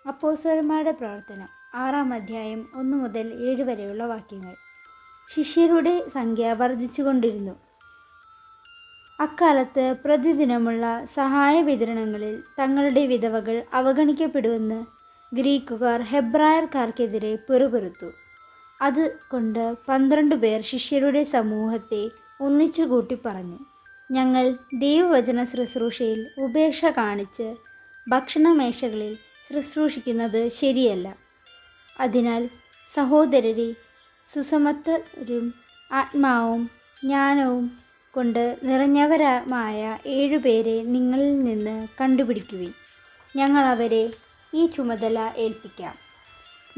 അപ്പോസ്തലന്മാരുടെ പ്രവർത്തനം 6-ാം അധ്യായം 1 മുതൽ 7 വരെയുള്ള വാക്യങ്ങൾ. ശിഷ്യരുടെ സംഖ്യ വർദ്ധിച്ചുകൊണ്ടിരുന്നു. അക്കാലത്ത് പ്രതിദിനമുള്ള സഹായ വിതരണങ്ങളിൽ തങ്ങളുടെ വിധവകൾ അവഗണിക്കപ്പെടുമെന്ന് ഗ്രീക്കുകാർ ഹെബ്രായർക്കാർക്കെതിരെ പിറുപിറുത്തു. അതുകൊണ്ട് 12 പേർ ശിഷ്യരുടെ സമൂഹത്തെ ഒന്നിച്ചുകൂട്ടി പറഞ്ഞു, ഞങ്ങൾ ദൈവവചന ശുശ്രൂഷയിൽ ഉപേക്ഷ കാണിച്ച് ഭക്ഷണമേശകളിൽ ശുശ്രൂഷിക്കുന്നത് ശരിയല്ല. അതിനാൽ സഹോദരരെ, സുസമർത്ഥരും ആത്മാവും ജ്ഞാനവും കൊണ്ട് നിറഞ്ഞവരുമായ 7 പേരെ നിങ്ങളിൽ നിന്ന് കണ്ടുപിടിക്കുവിൻ. ഞങ്ങൾ അവരെ ഈ ചുമതല ഏൽപ്പിക്കാം.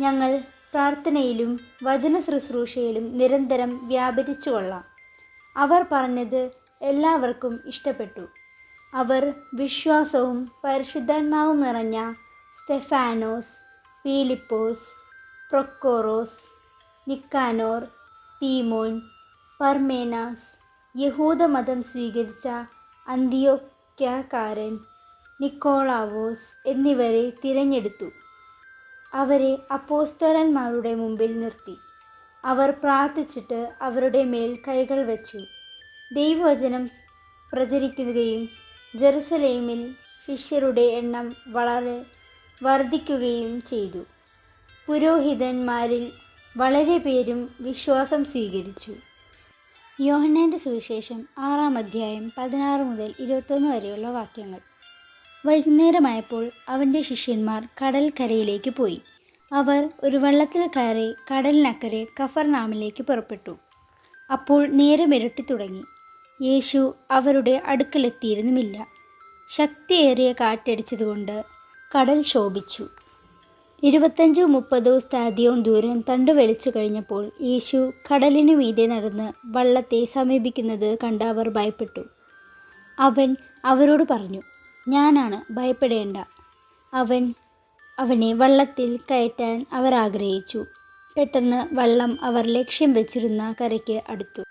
ഞങ്ങൾ പ്രാർത്ഥനയിലും വചന ശുശ്രൂഷയിലും നിരന്തരം വ്യാപരിച്ചു കൊള്ളാം. അവർ പറഞ്ഞത് എല്ലാവർക്കും ഇഷ്ടപ്പെട്ടു. അവർ വിശ്വാസവും പരിശുദ്ധാത്മാവും നിറഞ്ഞ സ്തെഫാനോസ്, പീലിപ്പോസ്, പ്രൊക്കോറോസ്, നിക്കാനോർ, തീമോൻ, പർമേനാസ്, യഹൂദമതം സ്വീകരിച്ച അന്തിയോക്യക്കാരൻ നിക്കോളാവോസ് എന്നിവരെ തിരഞ്ഞെടുത്തു. അവരെ അപ്പോസ്തലന്മാരുടെ മുമ്പിൽ നിർത്തി. അവർ പ്രാർത്ഥിച്ചിട്ട് അവരുടെ മേൽ കൈകൾ വച്ചു. ദൈവവചനം പ്രചരിക്കുകയും ജെറുസലേമിൽ ശിഷ്യരുടെ എണ്ണം വളരെ വർദ്ധിക്കുകയും ചെയ്തു. പുരോഹിതന്മാരിൽ വളരെ പേരും വിശ്വാസം സ്വീകരിച്ചു. യോഹന്നാൻ്റെ സുവിശേഷം 6-ാം അധ്യായം 16 മുതൽ 21 വരെയുള്ള വാക്യങ്ങൾ. വൈകുന്നേരമായപ്പോൾ അവൻ്റെ ശിഷ്യന്മാർ കടൽക്കരയിലേക്ക് പോയി. അവർ ഒരു വള്ളത്തിൽ കയറി കടലിനക്കരെ കഫർനാമിലേക്ക് പുറപ്പെട്ടു. അപ്പോൾ നേരം ഇരുട്ടിത്തുടങ്ങി. യേശു അവരുടെ അടുക്കലെത്തിയിരുന്നുമില്ല. ശക്തിയേറിയ കാറ്റടിച്ചതുകൊണ്ട് കടൽ ക്ഷോഭിച്ചു. 25-30 സ്താദിയോൻ ദൂരം തണ്ടു വലിച്ചു കഴിഞ്ഞപ്പോൾ യേശു കടലിനു മീതെ നടന്ന് വള്ളത്തെ സമീപിക്കുന്നത് കണ്ട് അവർ ഭയപ്പെട്ടു. അവൻ അവരോട് പറഞ്ഞു, ഞാനാണ്, ഭയപ്പെടേണ്ട. അവനെ വള്ളത്തിൽ കയറ്റാൻ അവർ ആഗ്രഹിച്ചു. പെട്ടെന്ന് വള്ളം അവർ ലക്ഷ്യം വെച്ചിരുന്ന കരയ്ക്ക് അടുത്തു.